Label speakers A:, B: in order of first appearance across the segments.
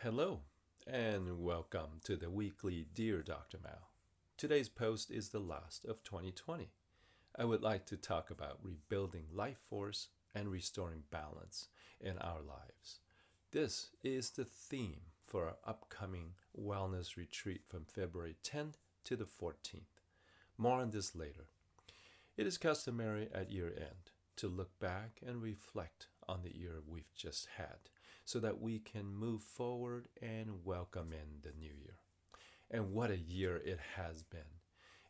A: Hello, and welcome to the weekly Dear Dr. Mao. Today's post is the last of 2020. I would like to talk about rebuilding life force and restoring balance in our lives. This is the theme for our upcoming wellness retreat from February 10th to the 14th. More on this later. It is customary at year end to look back and reflect on the year we've just had so that we can move forward and welcome in the new year. And what a year it has been!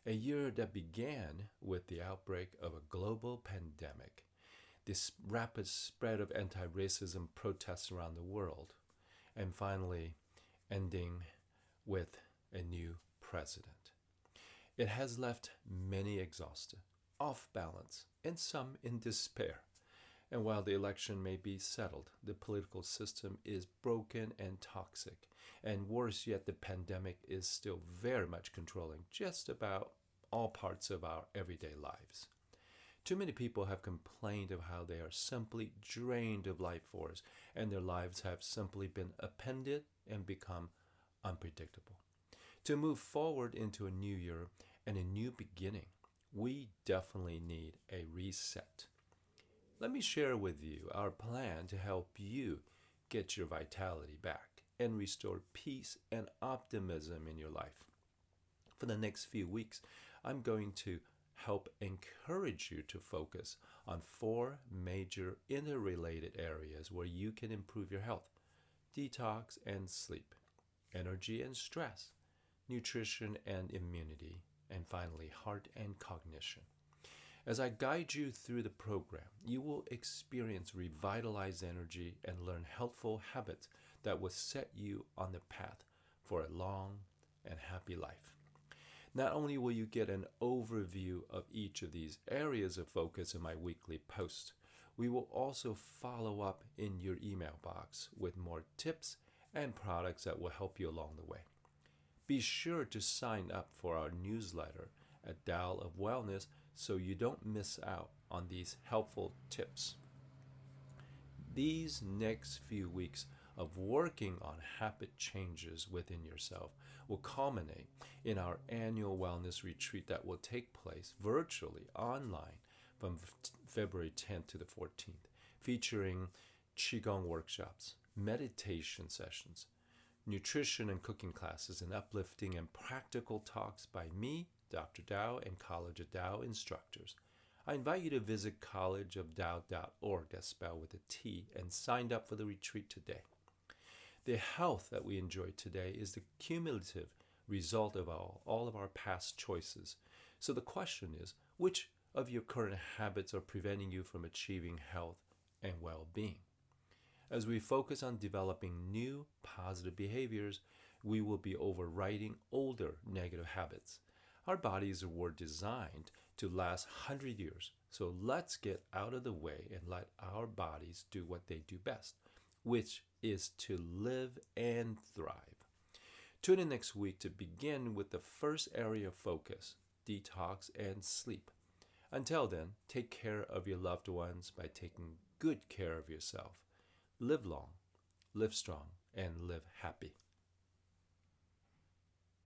A: A year that began with the outbreak of a global pandemic, this rapid spread of anti racism protests around the world, and finally ending with a new president. It has left many exhausted, off balance, and some in despair. And while the election may be settled, the political system is broken and toxic. And worse yet, the pandemic is still very much controlling just about all parts of our everyday lives. Too many people have complained of how they are simply drained of life force, and their lives have simply been appended and become unpredictable. To move forward into a new year and a new beginning, we definitely need a reset. Let me share with you our plan to help you get your vitality back and restore peace and optimism in your life. For the next few weeks, I'm going to help encourage you to focus on four major interrelated areas where you can improve your health: detox and sleep, energy and stress, nutrition and immunity, and finally, heart and cognition. As I guide you through the program, you will experience revitalized energy and learn helpful habits that will set you on the path for a long and happy life. Not only will you get an overview of each of these areas of focus in my weekly post, we will also follow up in your email box with more tips and products that will help you along the way. Be sure to sign up for our newsletter at Dial of Wellness so you don't miss out on these helpful tips. These next few weeks of working on habit changes within yourself will culminate in our annual wellness retreat that will take place virtually online from February 10th to the 14th, featuring Qigong workshops, meditation sessions, nutrition and cooking classes, and uplifting and practical talks by me, Dr. Dao, and College of Dao instructors. I invite you to visit collegeofdao.org, that's spelled with a T, and sign up for the retreat today. The health that we enjoy today is the cumulative result of all of our past choices. So the question is, which of your current habits are preventing you from achieving health and well-being? As we focus on developing new positive behaviors, we will be overriding older negative habits. Our bodies were designed to last 100 years, so let's get out of the way and let our bodies do what they do best, which is to live and thrive. Tune in next week to begin with the first area of focus: detox and sleep. Until then, take care of your loved ones by taking good care of yourself. Live long, live strong, and live happy.